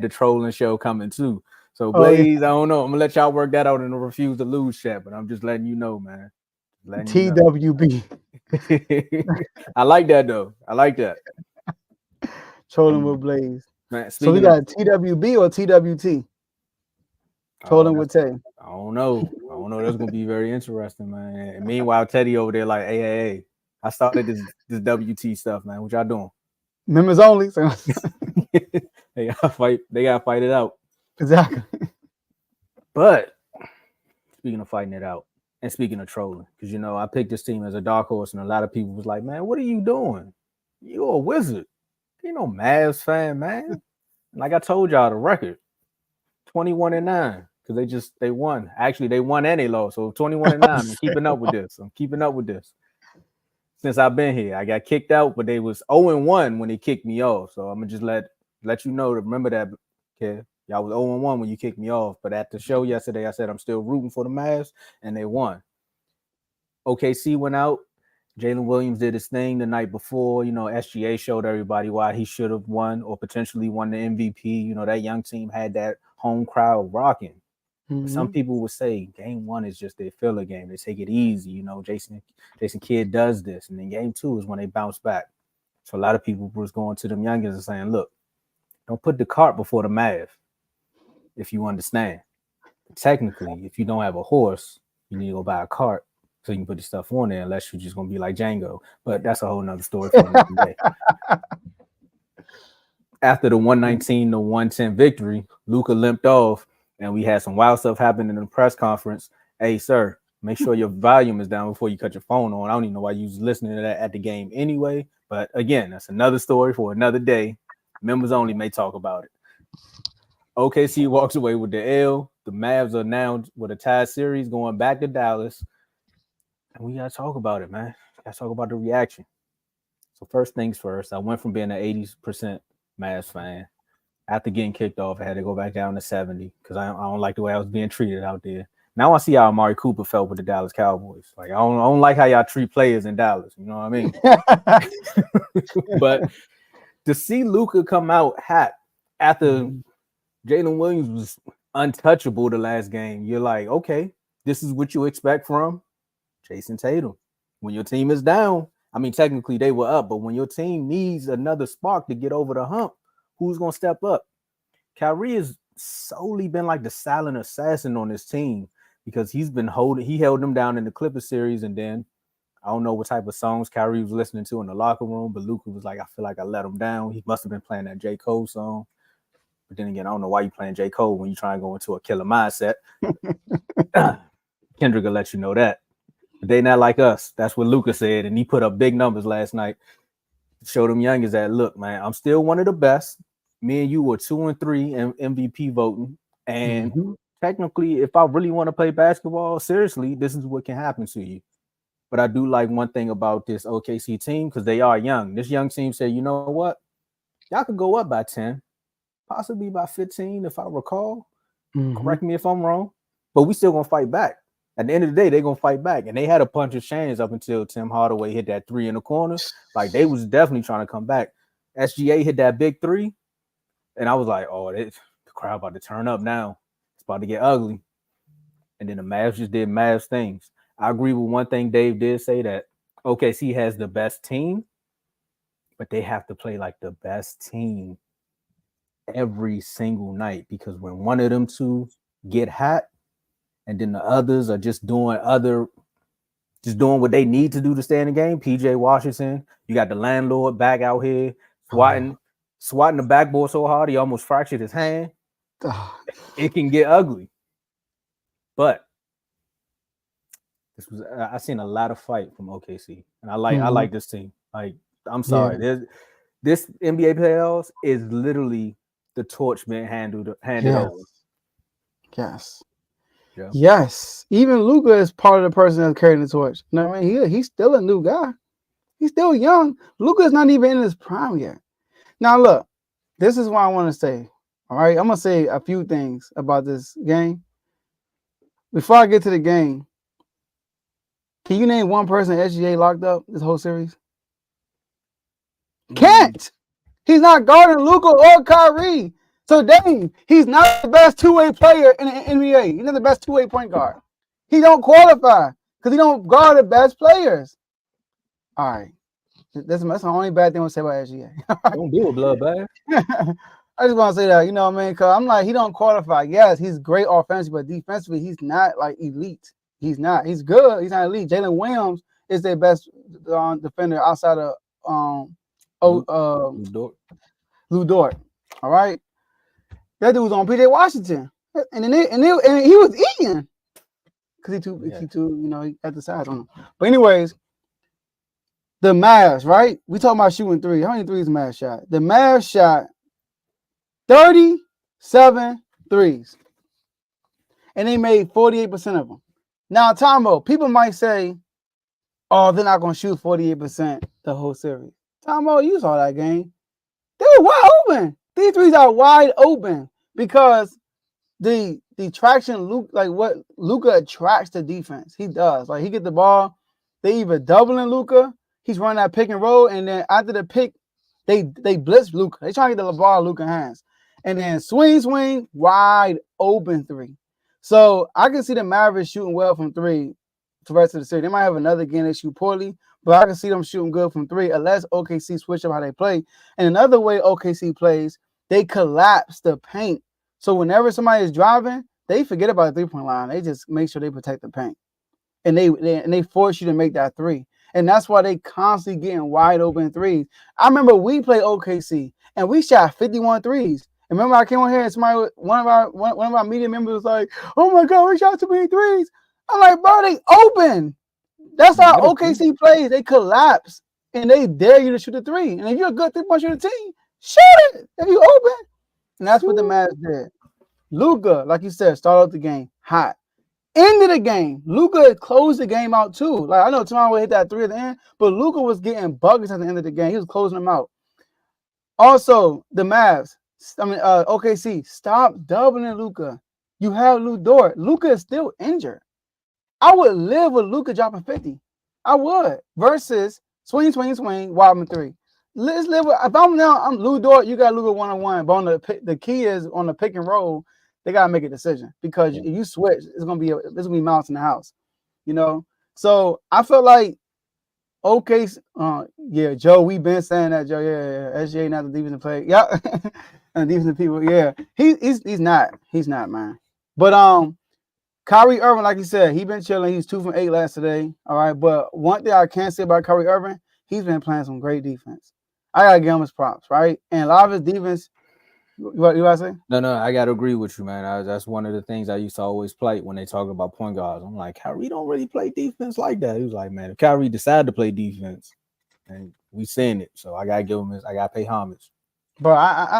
the trolling show coming too. So Oh yeah. Blaze, I don't know. I'm gonna let y'all work that out in the refuse to lose chat, but I'm just letting you know, man. Letting you know. TWB. I like that though. I like that. Trolling with Blaze. Man, So we speaking of, got TWB or TWT? Trolling with Tay. I don't know. I don't know. That's gonna be very interesting, man. And meanwhile, Teddy over there like, hey. I started this WT stuff, man. What y'all doing? Members only. So They gotta fight. They gotta fight it out. exactly. But speaking of fighting it out, and speaking of trolling, because I picked this team as a dark horse, and a lot of people was like, "Man, what are you doing? You're a wizard. You no Mavs fan, man." Like I told y'all, the record 21-9 because they won. Actually, they won and they lost. So 21-9. I'm keeping up with this. Since I've been here, I got kicked out, but they was 0-1 when they kicked me off. So I'm gonna just let you know to remember that, kid. Y'all was 0-1 when you kicked me off. But at the show yesterday, I said I'm still rooting for the Mavs, and they won. OKC went out. Jalen Williams did his thing the night before. SGA showed everybody why he should have won or potentially won the MVP. That young team had that home crowd rocking. Mm-hmm. Some people would say game one is just their filler game. They take it easy. Jason Kidd does this. And then game two is when they bounce back. So a lot of people was going to them youngins and saying, look, don't put the cart before the Mav, if you understand. Technically, if you don't have a horse, you need to go buy a cart so you can put the stuff on there, unless you're just going to be like Django. But that's a whole nother story for another day. After the 119-110 victory, Luka limped off, and we had some wild stuff happen in the press conference. Hey, sir, make sure your volume is down before you cut your phone on. I don't even know why you was listening to that at the game anyway. But again, that's another story for another day. Members only may talk about it. OKC walks away with the L. The Mavs are now with a tie series going back to Dallas. And we got to talk about it, man. Got to talk about the reaction. So first things first, I went from being an 80% Mavs fan. After getting kicked off, I had to go back down to 70 because I don't like the way I was being treated out there. Now I see how Amari Cooper felt with the Dallas Cowboys. Like I don't like how y'all treat players in Dallas. You know what I mean? But to see Luka come out hot after Jalen Williams was untouchable the last game, you're like, okay, this is what you expect from Jason Tatum. When your team is down, I mean, technically they were up, but when your team needs another spark to get over the hump, who's going to step up? Kyrie has solely been like the silent assassin on this team because he held them down in the Clippers series. And then I don't know what type of songs Kyrie was listening to in the locker room, but Luka was like, I feel like I let him down. He must have been playing that J. Cole song. But then again, I don't know why you playing J. Cole when you try and go into a killer mindset. Kendrick will let you know that. But they not like us. That's what Luka said. And he put up big numbers last night. Show them youngins that, look, man, I'm still one of the best. Me and you were 2 and 3 in MVP voting. And technically, if I really want to play basketball, seriously, this is what can happen to you. But I do like one thing about this OKC team because they are young. This young team said, you know what? Y'all could go up by 10, possibly by 15, if I recall. Correct me if I'm wrong. But we still going to fight back. At the end of the day, they're going to fight back. And they had a puncher's chance up until Tim Hardaway hit that 3 in the corner. Like, they was definitely trying to come back. SGA hit that big 3. And I was like, oh, the crowd about to turn up now. It's about to get ugly. And then the Mavs just did Mavs things. I agree with one thing Dave did say, that OKC has the best team, but they have to play like the best team every single night, because when one of them two get hot and then the others are just doing what they need to do to stay in the game. PJ Washington, you got the landlord back out here swatting the backboard so hard he almost fractured his hand. It can get ugly. But I seen a lot of fight from OKC, and I like this team. Like, I'm sorry, this NBA playoffs is literally the torch being handed over. Yes. Yeah. Yes. Even Luka is part of the person that's carrying the torch. You know what I mean? He's still a new guy. He's still young. Luka's not even in his prime yet. Now, look, this is what I want to say. All right. I'm going to say a few things about this game. Before I get to the game, can you name one person SGA locked up this whole series? Can't. He's not guarding Luka or Kyrie. So Dave, he's not the best two-way player in the NBA. He's not the best two-way point guard. He don't qualify because he don't guard the best players. All right. That's the only bad thing I want to say about SGA. Don't do it, bloodbath. I just want to say that, you know what I mean? Because I'm like, he don't qualify. Yes, he's great offensively, but defensively, he's not like elite. He's not. He's good. He's not elite. Jalen Williams is their best defender outside of Lou Dort. All right. That dude was on PJ Washington. And he was eating. Because he too, you know, he at the size on him. But anyways, the Mavs, right? We talking about shooting three. How many threes the Mavs shot? The Mavs shot 37 threes. And they made 48% of them. Now, Tomo, people might say, oh, they're not going to shoot 48% the whole series. Tomo, you saw that game. They were wide open. These threes are wide open because the traction, like what Luka attracts the defense. He does. Like he get the ball, they either doubling Luka, he's running that pick and roll, and then after the pick, they blitz Luka. They try to get the ball in Luka's hands. And then swing, wide open three. So I can see the Mavericks shooting well from three the rest of the series. They might have another game they shoot poorly, but I can see them shooting good from three unless OKC switch up how they play. And another way OKC plays, they collapse the paint. So whenever somebody is driving, they forget about the three-point line. They just make sure they protect the paint. And they force you to make that three. And that's why they constantly getting wide open threes. I remember we played OKC and we shot 51 threes. And remember I came on here and somebody, one of our media members was like, oh my God, we shot too many threes. I'm like, bro, they open. That's how OKC plays. They collapse and they dare you to shoot a three. And if you're a good three-point shooter team, shoot it if you open. And that's what the Mavs did. Luka, like you said, started out the game hot. End of the game, Luka closed the game out too. Like I know Toronto hit that three at the end, but Luka was getting buckets at the end of the game. He was closing them out. Also, the Mavs, OKC, stop doubling Luka. You have Lou Dort. Luka is still injured. I would live with Luka dropping 50. I would. Versus swing, Wildman three. Let's live with. If I'm Lou Dort, you got Luka 1-on-1. But on the key is on the pick and roll. They gotta make a decision because if you switch, it's gonna be mounts in the house, you know. So I feel like Joe, we've been saying that, Joe. Yeah. SGA not the defensive player. Yeah, and defensive people. Yeah, he's not, man. But Kyrie Irving, like you said, he been chilling. He's 2 from 8 last today. All right, but one thing I can say about Kyrie Irving, he's been playing some great defense. I gotta give him his props, right? And a lot of his defense. You want to say? No, I got to agree with you, man. That's one of the things I used to always play when they talk about point guards. I'm like, Kyrie don't really play defense like that. He was like, man, if Kyrie decided to play defense, and we seen it, so I got to give him I got to pay homage. But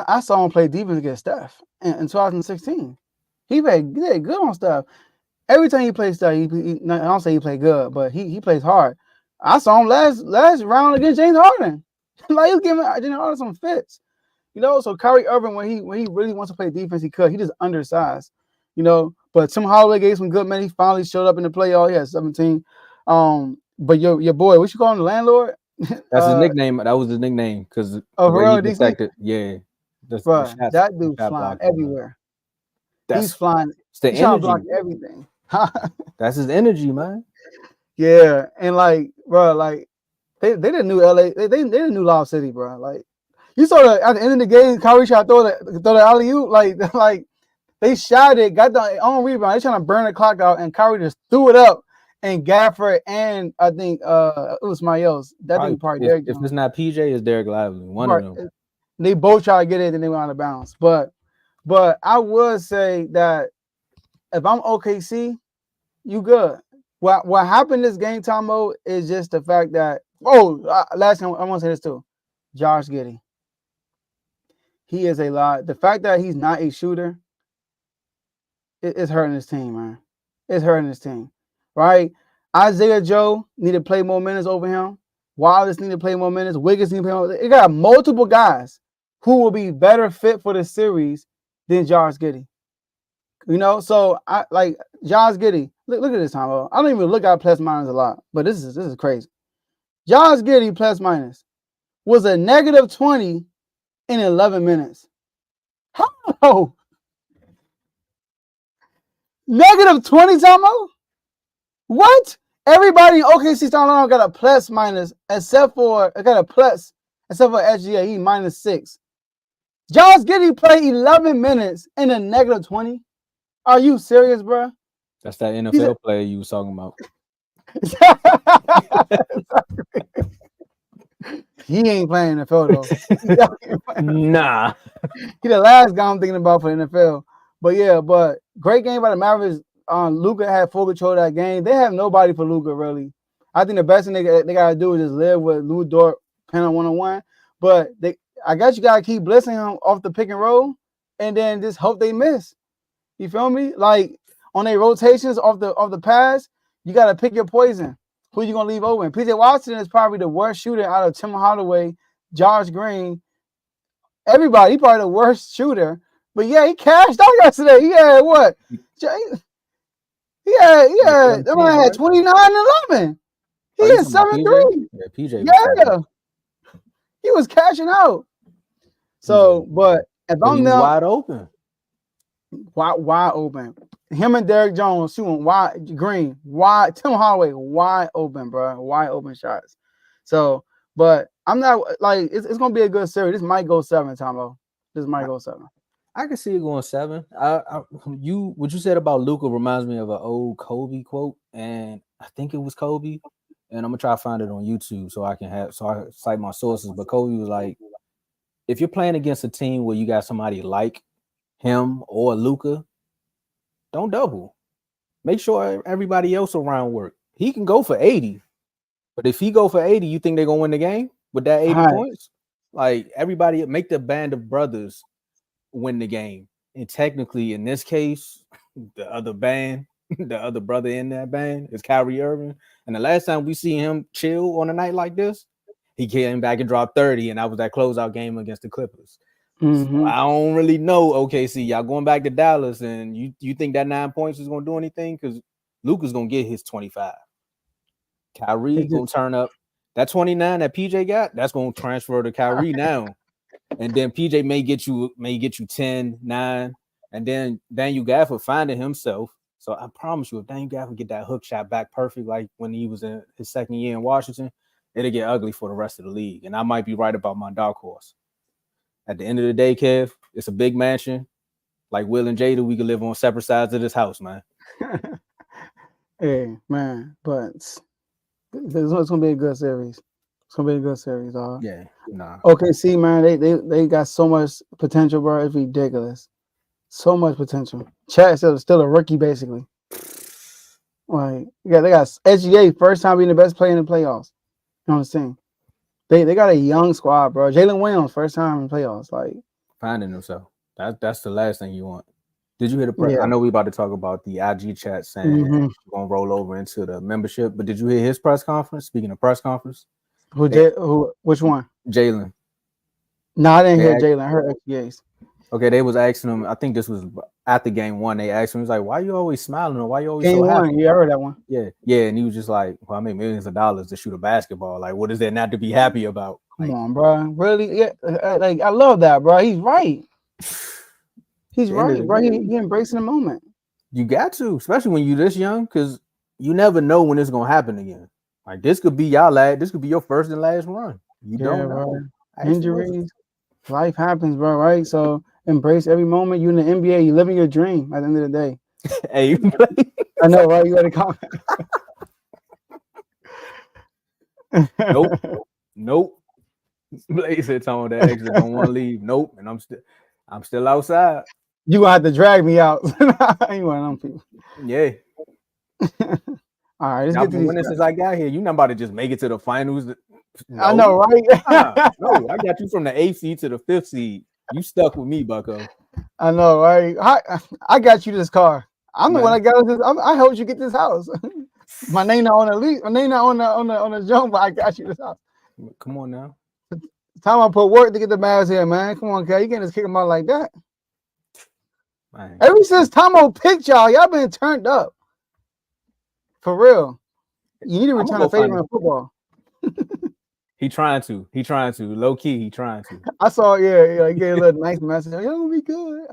I saw him play defense against Steph in 2016. He did good on Steph. Every time he plays Steph, I don't say he played good, but he plays hard. I saw him last round against James Harden. Like he was giving James Harden some fits. You know, so Kyrie Irving, when he really wants to play defense, he could. He just undersized, you know. But Tim Hardaway gave some good minutes. He finally showed up in the playoff. He had 17. But your boy, what you call him, the landlord? That's his nickname. That was his nickname because he detected. Yeah, that dude flying everywhere. He's flying. He's trying to block everything. That's his energy, man. Yeah, and like, bro, like they didn't knew LA. They didn't knew Lob City, bro. Like. You saw that at the end of the game, Kyrie tried to throw the alley-oop. Like they shot it, got the on rebound. They trying to burn the clock out, and Kyrie just threw it up. And Gafford and I think it was somebody else. That thing probably Derek. If it's not PJ, it's Derek Lively. One of them. They both try to get it, and they went out of bounds. But I would say that if I'm OKC, you good. What happened this game, Tomo, is just the fact that last time I want to say this too, Josh Giddey. He is a lot. The fact that he's not a shooter, it's hurting his team, man. It's hurting his team, right? Isaiah Joe need to play more minutes over him. Wallace need to play more minutes. Wiggins need to play more. It got multiple guys who will be better fit for the series than Josh Giddey. You know, so I like Josh Giddey. Look at this time. I don't even look at plus minus a lot, but this is crazy. Josh Giddey plus minus was a -20 in 11 minutes. How? Negative 20, Tomo? What? Everybody in OKC starting on got a plus minus, except for SGA. He -6. Josh Giddey played 11 minutes in a negative 20. Are you serious, bro? That's that NFL player you was talking about. He ain't playing NFL though. Nah. He the last guy I'm thinking about for the NFL. But yeah, great game by the Mavericks. Luka had full control of that game. They have nobody for Luka, really. I think the best thing they gotta do is just live with Lou Dort pen on 1-on-1. But I guess you gotta keep blitzing him off the pick and roll, and then just hope they miss. You feel me? Like on their rotations off the pass, you gotta pick your poison. Who you gonna leave open? PJ Washington is probably the worst shooter out of Tim Hardaway, Josh Green, everybody. He probably the worst shooter. But yeah, he cashed out yesterday. He had what? He had 29 and 11. He had 7-3. Yeah, PJ. Yeah. He was cashing out. So, but if I'm now wide open. Wide open. Him and Derrick Jones shooting wide green, wide, Tim Hardaway, wide open, bro. Wide open shots. So, but I'm not like it's gonna be a good series. This might go 7, Tomo. This might go 7. I can see it going 7. What you said about Luka reminds me of an old Kobe quote, and I think it was Kobe. And I'm gonna try to find it on YouTube so I cite my sources. But Kobe was like, if you're playing against a team where you got somebody like him or Luka, don't double. Make sure everybody else around work. He can go for 80, but if he go for 80, you think they're gonna win the game with that 80 points? Like everybody, make the band of brothers win the game. And technically, in this case, the other brother in that band is Kyrie Irving. And the last time we see him chill on a night like this, he came back and dropped 30, and that was that closeout game against the Clippers. Mm-hmm. So I don't really know. OKC, y'all going back to Dallas, and you think that 9 points is gonna do anything? Because Luka's gonna get his 25. Kyrie gonna turn up that 29 that PJ got. That's gonna transfer to Kyrie now, and then PJ may get you 10, 9, and then Daniel Gafford finding himself. So I promise you, if Daniel Gafford get that hook shot back perfect, like when he was in his second year in Washington, it'll get ugly for the rest of the league. And I might be right about my dark horse. At the end of the day, Kev, it's a big mansion. Like Will and Jada, we could live on separate sides of this house, man. Hey, man, but it's gonna be a good series. It's gonna be a good series, dog. Yeah, nah. OKC, man, they got so much potential, bro. It's ridiculous. So much potential. Chad's still a rookie, basically. Like, yeah, they got SGA first time being the best player in the playoffs. You know what I'm saying? They got a young squad, bro. Jalen Williams, first time in playoffs. Like finding himself. That's the last thing you want. Did you hear the press? Yeah. I know we about to talk about the IG chat saying we're gonna roll over into the membership, but did you hear his press conference? Speaking of press conference, which one? Jalen. No, I didn't hear Jalen. I heard SGA's. Okay, they was asking him. I think this was after game 1. They asked him, "He was like, why you always smiling or why you always game so happy?" 1, yeah, I heard that one. Yeah, and he was just like, "Well, I make millions of dollars to shoot a basketball. Like, what is there not to be happy about?" Come on, bro. Really? Yeah, like I love that, bro. He's right. He's right, bro. He embracing the moment. You got to, especially when you this young, because you never know when it's gonna happen again. Like this could be this could be your first and last run. You don't know. Injuries, life happens, bro. Right? So embrace every moment. You in the NBA, you living your dream. At the end of the day. Hey, I know, right? You got to comment. Nope. Blaze said Tomo that exit don't want to leave. Nope, and I'm still outside. You gonna have to drag me out. You one of them people. Yeah. All right, let's get to these winning since I got here. You not about to just make it to the finals. No. I know, right? No, I got you from the 8th seed to the 5th seed. You stuck with me, Bucko. I know, right? I got you this car. I'm the one that got this. I helped you get this house. My name not on the lease. My name not on the jump, but I got you this house. Come on now. Time I put work to get the Mavs here, man. Come on, Cal. You can't just kick them out like that. Man. Ever since Tomo picked y'all been turned up. For real. You need to return a favor in football. He trying to. Low key, he trying to. I saw, yeah, like get a little nice message. Y'all gonna be good.